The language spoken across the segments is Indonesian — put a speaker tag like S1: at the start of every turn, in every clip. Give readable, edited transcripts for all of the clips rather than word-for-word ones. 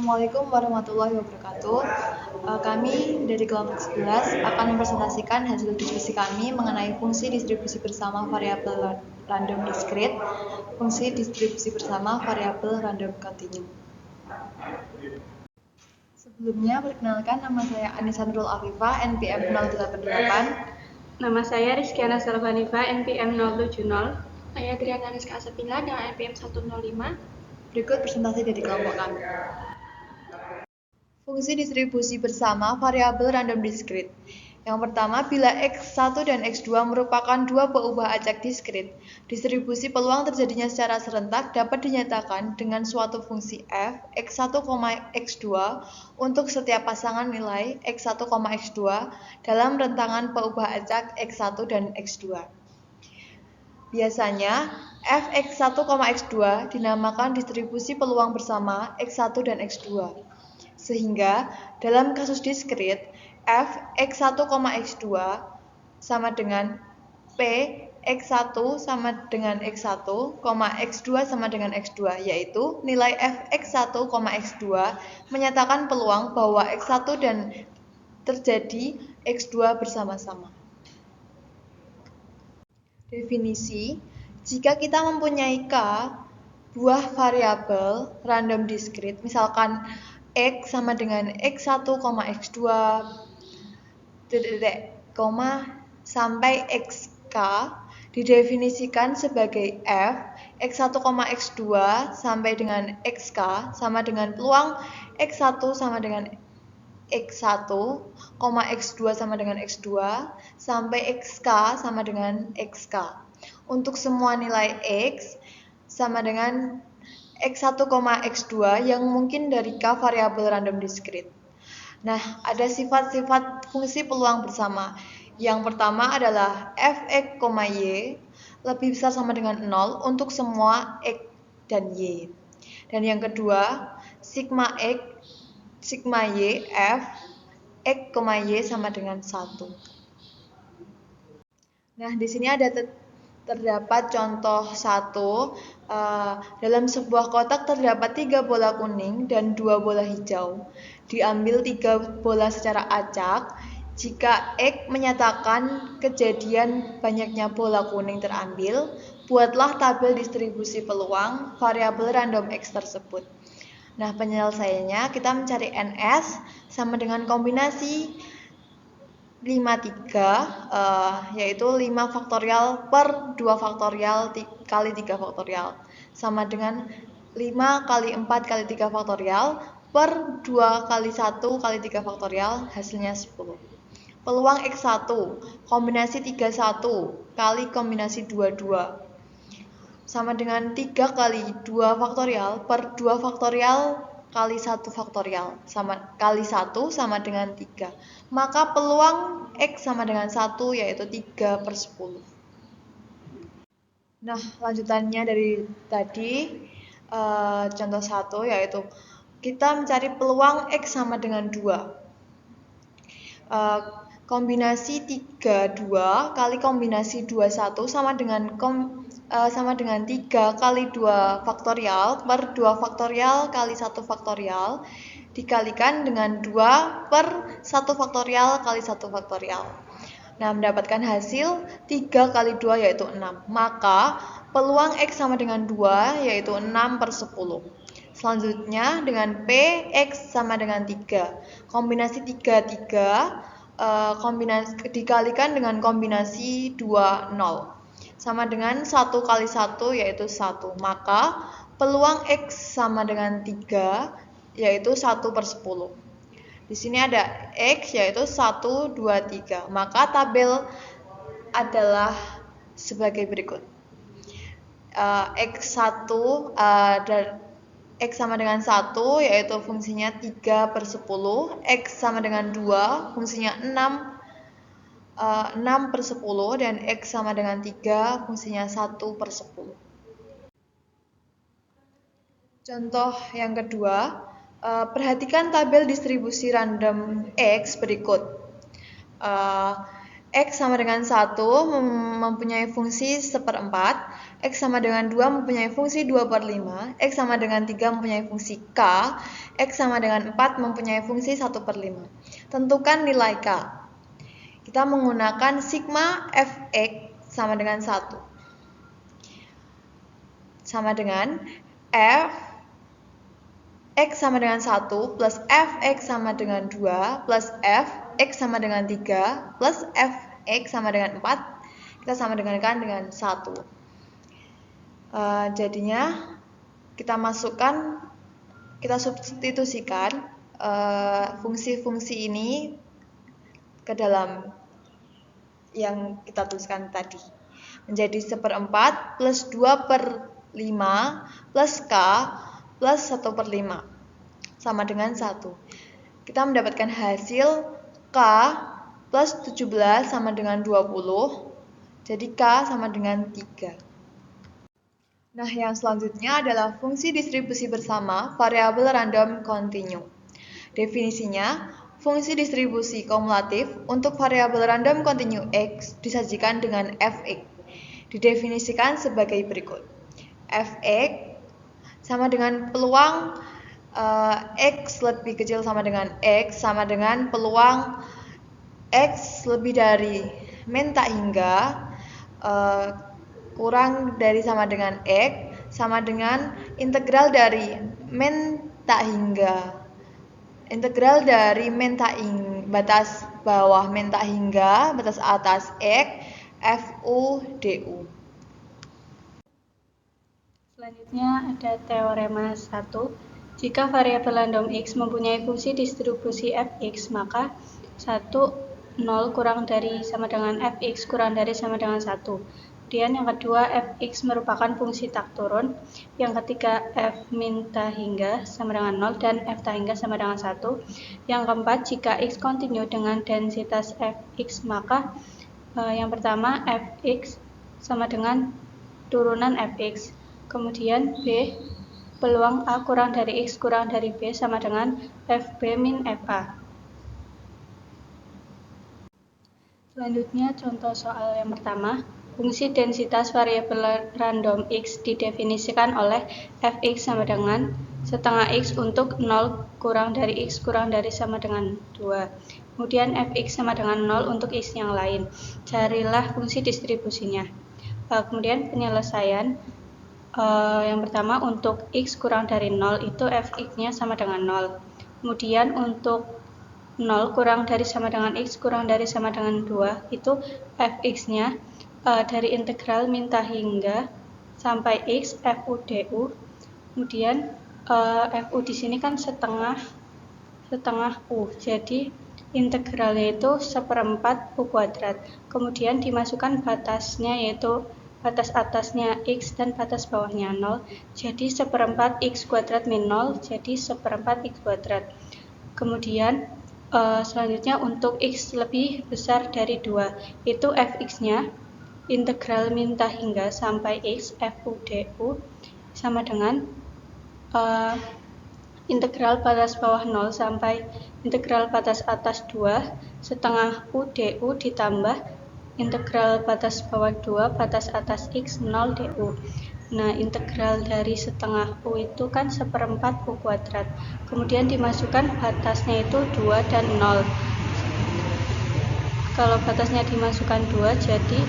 S1: Assalamualaikum warahmatullahi wabarakatuh. Kami dari kelompok 11 akan mempresentasikan hasil diskusi kami mengenai fungsi distribusi bersama variabel random discrete, fungsi distribusi bersama variabel random continue. Sebelumnya, perkenalkan, nama saya Anissa Nurul Afifah, NPM 088.
S2: Nama saya Rizkyana Selvanifa, NPM 070.
S3: Saya Triana Rizka Asapila dengan NPM 105.
S1: Berikut presentasi dari kelompok kami. Fungsi distribusi bersama variabel random discrete. Yang pertama, bila X1 dan X2 merupakan dua peubah acak diskrit, distribusi peluang terjadinya secara serentak dapat dinyatakan dengan suatu fungsi f X1, X2 untuk setiap pasangan nilai X1, X2 dalam rentangan peubah acak X1 dan X2. Biasanya, f X1, X2 dinamakan distribusi peluang bersama X1 dan X2. Sehingga, dalam kasus diskrit, f X1, X2 sama dengan P X1 sama dengan X1, X2 sama dengan X2, yaitu nilai f X1, X2 menyatakan peluang bahwa X1 dan terjadi X2 bersama-sama. Definisi, jika kita mempunyai K buah variabel random discrete, misalkan X sama dengan X1, X2, sampai XK, didefinisikan sebagai F X1, X2 sampai dengan XK sama dengan peluang X1 sama dengan X1, X2 sama dengan X2, sampai XK sama dengan XK. Untuk semua nilai X sama dengan X1, X2 yang mungkin dari K variabel random discrete. Nah, ada sifat-sifat fungsi peluang bersama. Yang pertama adalah Fx, Y lebih besar sama dengan 0 untuk semua X dan Y. Dan yang kedua, sigma X, sigma Y, F, X, Y sama dengan 1. Nah, di sini ada terdapat contoh 1. Dalam sebuah kotak terdapat 3 bola kuning dan 2 bola hijau. Diambil 3 bola secara acak. Jika X menyatakan kejadian banyaknya bola kuning terambil, buatlah tabel distribusi peluang variabel random X tersebut. Nah, penyelesaiannya kita mencari NS sama dengan kombinasi 53, yaitu 5 faktorial per 2 faktorial kali 3 faktorial, sama dengan 5 kali 4 kali 3 faktorial per 2 kali 1 kali 3 faktorial, hasilnya 10. Peluang X1, kombinasi 31 kali kombinasi 22, sama dengan 3 kali 2 faktorial per 2 faktorial kali 1 faktorial, kali 1 sama dengan 3. Maka peluang X sama dengan 1, yaitu 3 per 10. Nah, lanjutannya dari tadi, contoh 1, yaitu kita mencari peluang X sama dengan 2. Kombinasi 32 kali kombinasi 21 sama dengan 3 kali 2 faktorial per 2 faktorial kali 1 faktorial dikalikan dengan 2 per 1 faktorial kali 1 faktorial. Nah, mendapatkan hasil 3 kali 2 yaitu 6. Maka peluang X sama dengan 2 yaitu 6 per 10. Selanjutnya dengan P, X sama dengan 3. Kombinasi 3 dikalikan dengan kombinasi 2, 0. Sama dengan 1 kali 1 yaitu 1. Maka peluang X sama dengan 3 yaitu 1 per 10. Di sini ada X yaitu 1, 2, 3. Maka tabel adalah sebagai berikut. X1 dan X sama dengan 1 yaitu fungsinya 3 per 10. X sama dengan 2 fungsinya 6 per 10. Dan X sama dengan 3 fungsinya 1 per 10. Contoh yang kedua, perhatikan tabel distribusi random X berikut. X sama dengan 1 mempunyai fungsi 1/4, X sama dengan 2 mempunyai fungsi 2/5, X sama dengan 3 mempunyai fungsi K, X sama dengan 4 mempunyai fungsi 1/5. Tentukan nilai K. Kita menggunakan sigma Fx sama dengan 1. Sama dengan F X sama dengan 1 plus Fx sama dengan 2 plus Fx sama dengan 3 plus Fx sama dengan 4, kita sama dengankan dengan 1. Jadinya kita masukkan, kita substitusikan fungsi-fungsi ini ke dalam yang kita tuliskan tadi. Menjadi 1/4 plus 2/5 plus K plus 1/5 sama dengan 1. Kita mendapatkan hasil K plus 17 sama dengan 20. Jadi K sama dengan 3. Nah, yang selanjutnya adalah fungsi distribusi bersama variabel random continue. Definisinya, fungsi distribusi kumulatif untuk variabel random continue X disajikan dengan Fx. Didefinisikan sebagai berikut. Fx sama dengan peluang X lebih kecil sama dengan X sama dengan peluang X lebih dari min tak hingga kurang dari sama dengan X sama dengan integral dari min tak hingga batas bawah min tak hingga batas atas X FU DU.
S2: Selanjutnya ada teorema 1. Jika variabel random X mempunyai fungsi distribusi Fx, maka 1, 0 kurang dari sama dengan Fx kurang dari sama dengan 1. Kemudian yang kedua, Fx merupakan fungsi tak turun. Yang ketiga, F min tak hingga sama dengan 0 dan F tak hingga sama dengan 1. Yang keempat, jika X kontinu dengan densitas Fx, maka yang pertama, Fx sama dengan turunan Fx. Kemudian B, peluang A kurang dari X kurang dari B sama dengan Fb min Fa. Selanjutnya contoh soal yang pertama. Fungsi densitas variabel random X didefinisikan oleh Fx sama dengan setengah X untuk 0 kurang dari X kurang dari sama dengan 2. Kemudian Fx sama dengan 0 untuk X yang lain. Carilah fungsi distribusinya. Kemudian penyelesaian. Yang pertama, untuk X kurang dari 0 itu Fx-nya sama dengan 0. Kemudian untuk 0 kurang dari sama dengan X kurang dari sama dengan 2 itu Fx-nya dari integral min tak hingga sampai X FU DU. Kemudian FU di sini kan setengah U, jadi integralnya itu 1/4 U kuadrat. Kemudian dimasukkan batasnya, yaitu batas atasnya X dan batas bawahnya 0, jadi 1/4 X kuadrat min 0, jadi 1/4 X kuadrat. Kemudian selanjutnya untuk X lebih besar dari 2, itu Fx-nya integral min tak hingga sampai X FU DU sama dengan integral batas bawah 0 sampai integral batas atas 2 setengah U DU ditambah integral batas bawah 2 batas atas X 0 DU. Nah, integral dari setengah U itu kan 1/4 U kuadrat. Kemudian dimasukkan batasnya itu 2 dan 0. Kalau batasnya dimasukkan 2, jadi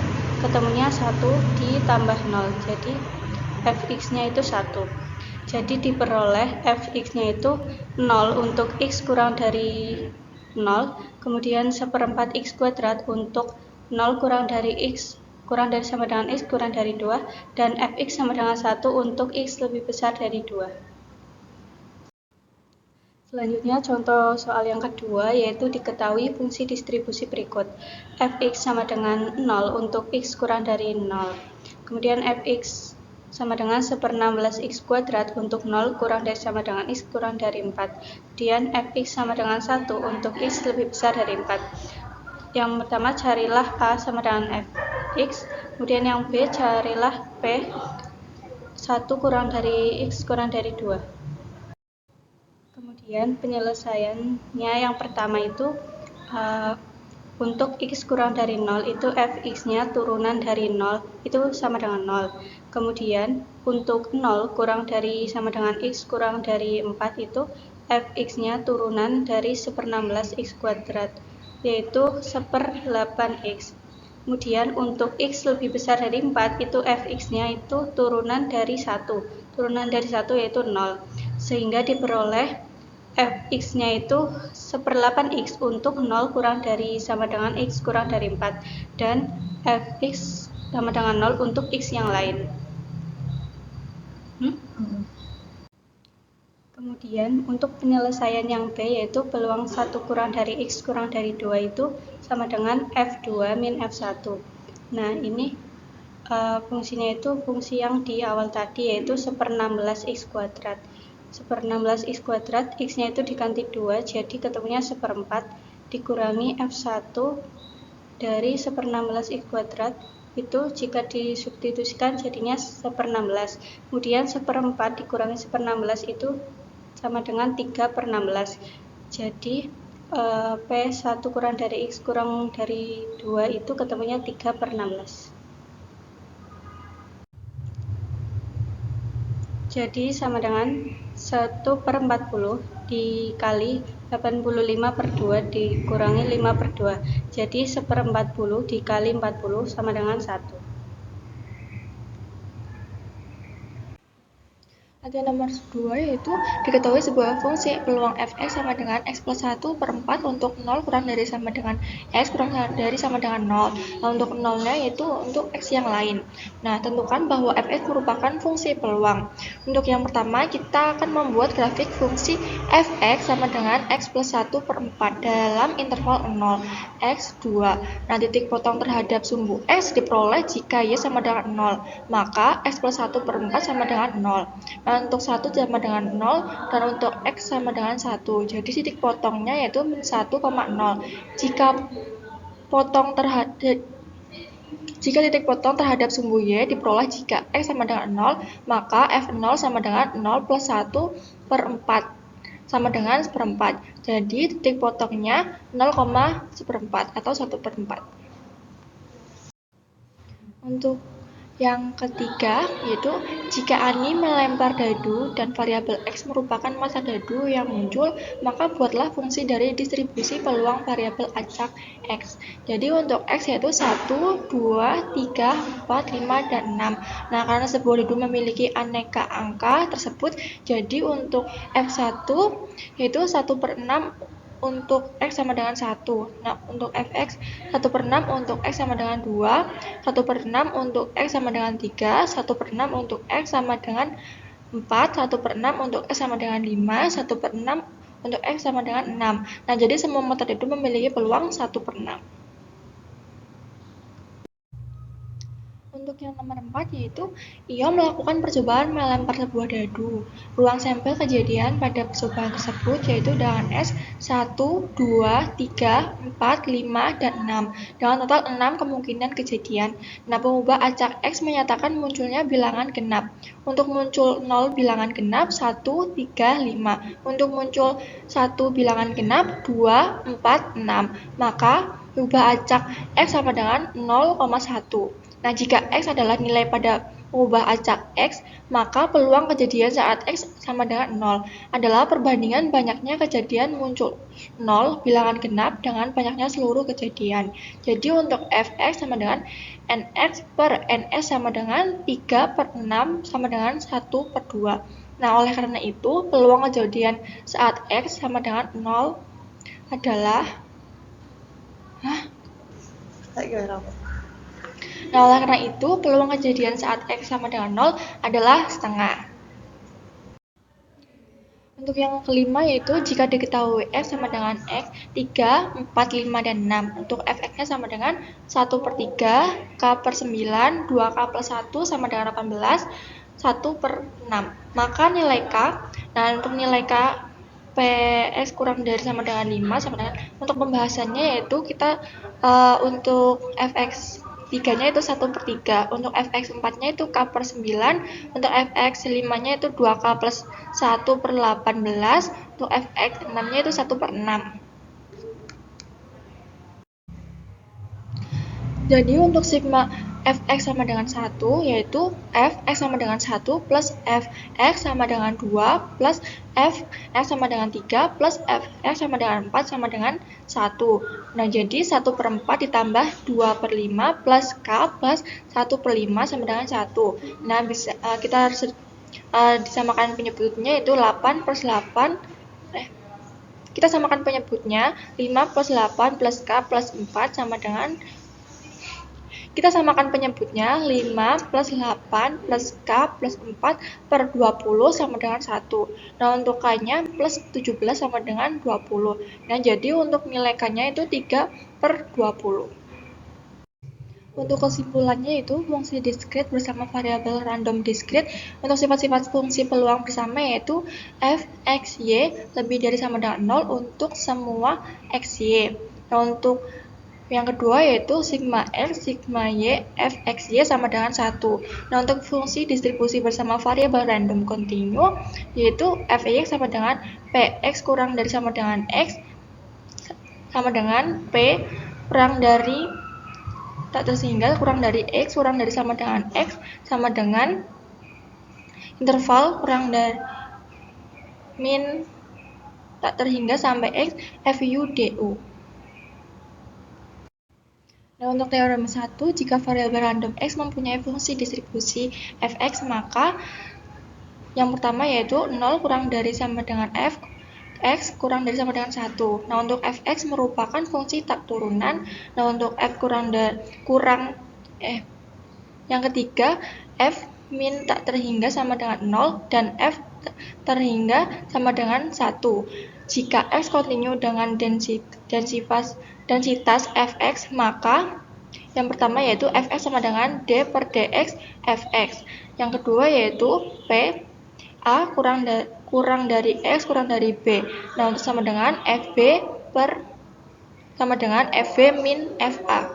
S2: ketemunya 1 ditambah 0. Jadi Fx-nya itu 1. Jadi diperoleh Fx-nya itu 0 untuk X kurang dari 0. Kemudian 1/4 X kuadrat untuk 0 kurang dari X kurang dari sama dengan X kurang dari 2. Dan Fx sama dengan 1 untuk X lebih besar dari 2. Selanjutnya contoh soal yang kedua, yaitu diketahui fungsi distribusi berikut. Fx sama dengan 0 untuk X kurang dari 0. Kemudian Fx sama dengan 1/16 X kuadrat untuk 0 kurang dari sama dengan X kurang dari 4. Kemudian Fx sama dengan 1 untuk X lebih besar dari 4. Yang pertama, carilah A sama dengan Fx. Kemudian yang B, carilah P 1 kurang dari X kurang dari 2. Kemudian penyelesaiannya yang pertama itu Untuk X kurang dari 0 itu Fx-nya turunan dari 0 itu sama dengan 0. Kemudian untuk 0 kurang dari sama dengan X kurang dari 4 itu Fx-nya turunan dari 1/16 X kuadrat, yaitu 1/8X. Kemudian untuk X lebih besar dari 4 itu Fx-nya itu turunan dari 1. Turunan dari 1 yaitu 0. Sehingga diperoleh Fx-nya itu 1/8X untuk 0 kurang dari sama dengan X kurang dari 4 dan Fx sama dengan 0 untuk X yang lain. Kemudian untuk penyelesaian yang B yaitu peluang 1 kurang dari X kurang dari 2 itu sama dengan F2 min F1. Nah ini fungsinya itu fungsi yang di awal tadi yaitu 1/16 X kuadrat. 1/16 X kuadrat, X-nya itu diganti 2, jadi ketemunya 1/4 dikurangi F1 dari 1/16 X kuadrat, itu jika disubstitusikan jadinya 1/16. Kemudian 1/4 dikurangi 1/16 itu sama dengan 3/16. Jadi P1 kurang dari X kurang dari 2 itu ketemunya 3/16. Jadi sama dengan 1/40 dikali 85/2 dikurangi 5/2. Jadi 1/40 dikali 40 sama dengan 1.
S3: Latihan nomor 2 yaitu diketahui sebuah fungsi peluang fx sama dengan x plus 1/4 untuk 0 kurang dari sama dengan x kurang dari sama dengan 0. Nah, untuk 0-nya yaitu untuk x yang lain. Nah, tentukan bahwa fx merupakan fungsi peluang. Untuk yang pertama, kita akan membuat grafik fungsi fx sama dengan x plus 1/4 dalam interval 0, x 2. Nah, titik potong terhadap sumbu x diperoleh jika y sama dengan 0, maka x plus 1/4 sama dengan 0. Nah, untuk 1 sama dengan 0 dan untuk X sama dengan 1. Jadi titik potongnya yaitu 1,0. Jika titik potong terhadap sumbu Y diperoleh jika X sama dengan 0, maka F0 sama dengan 0 plus 1/4 sama dengan 1/4. Jadi titik potongnya 0,1/4 atau 1/4. Untuk yang ketiga, yaitu jika Ani melempar dadu dan variabel X merupakan massa dadu yang muncul, maka buatlah fungsi dari distribusi peluang variabel acak X. Jadi untuk X yaitu 1, 2, 3, 4, 5, dan 6. Nah, karena sebuah dadu memiliki aneka angka tersebut, jadi untuk F1 yaitu 1/6 untuk X sama dengan 1. Nah, untuk Fx 1/6 untuk X sama dengan 2, 1/6 untuk X sama dengan 3, 1/6 untuk X sama dengan 4, 1/6 untuk X sama dengan 5, 1/6 untuk X sama dengan 6. Nah, jadi semua metode itu memiliki peluang 1/6. Untuk yang nomor 4 yaitu ia melakukan percobaan melempar sebuah dadu. Ruang sampel kejadian pada percobaan tersebut yaitu dengan S 1, 2, 3, 4, 5, dan 6 dengan total 6 kemungkinan kejadian. Nah, pengubah acak X menyatakan munculnya bilangan genap. Untuk muncul 0 bilangan genap 1, 3, 5. Untuk muncul 1 bilangan genap 2, 4, 6. Maka ubah acak X sama dengan 0,1. Nah, jika X adalah nilai pada pengubah acak X, maka peluang kejadian saat X sama dengan 0 adalah perbandingan banyaknya kejadian muncul 0 bilangan genap dengan banyaknya seluruh kejadian. Jadi untuk Fx sama dengan Nx per Ns sama dengan 3/6 sama dengan 1/2. Nah, oleh karena itu, peluang kejadian saat X sama dengan 0 adalah Nah, oleh karena itu, peluang kejadian saat X sama dengan 0 adalah setengah. Untuk yang kelima yaitu jika diketahui X sama dengan X, 3, 4, 5, dan 6. Untuk Fx-nya sama dengan 1/3, K/9, 2K plus 1 sama dengan 18, 1/6. Maka nilai K, nah untuk nilai K Ps kurang dari sama dengan 5 sama dengan, untuk pembahasannya yaitu kita untuk Fx 3-nya itu 1/3, untuk Fx 4-nya itu K/9, untuk Fx 5-nya itu 2K plus 1/18, untuk Fx 6-nya itu 1/6. Jadi untuk sigma fx sama dengan 1 yaitu fx sama dengan 1 plus fx sama dengan 2 plus fx sama dengan 3 plus fx sama dengan 4 sama dengan 1. Nah, jadi 1/4 ditambah 2/5 plus k plus 1/5 sama dengan 1. Nah, bisa kita harus disamakan penyebutnya itu 8 plus 8 kita samakan penyebutnya 5 plus 8 plus k plus 4 sama dengan kita samakan penyebutnya 5 plus 8 plus k plus 4 per 20 sama dengan 1. Nah, untuk k-nya plus 17 sama dengan 20. Nah, jadi untuk nilai k-nya itu 3/20. Untuk kesimpulannya itu fungsi diskrit bersama variabel random diskrit untuk sifat-sifat fungsi peluang bersama yaitu f x y lebih dari sama dengan 0 untuk semua x y. Nah, untuk yang kedua yaitu sigma x, sigma y, fxy sama dengan 1. Nah, untuk fungsi distribusi bersama variabel random kontinu yaitu fx sama dengan px kurang dari sama dengan x sama dengan p kurang dari tak tertinggal kurang dari x kurang dari sama dengan x sama dengan interval kurang dari min tak terhingga sampai x fu du. Nah, untuk teorema 1, jika variabel random x mempunyai fungsi distribusi fx, maka yang pertama yaitu 0 kurang dari sama dengan f, x kurang dari sama dengan 1. Nah, untuk fx merupakan fungsi tak turunan. Nah, untuk f yang ketiga, f min tak terhingga sama dengan 0 dan f terhingga sama dengan 1. Jika x kontinu dengan densitas fx, maka yang pertama yaitu fx sama dengan d per dx fx. Yang kedua yaitu p a kurang dari x kurang dari b. Nah, untuk sama dengan fb sama dengan fb min fa.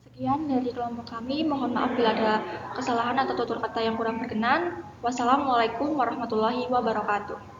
S3: Sekian dari kelompok kami. Mohon maaf bila ada kesalahan atau tutur kata yang kurang berkenan. Wassalamualaikum warahmatullahi wabarakatuh.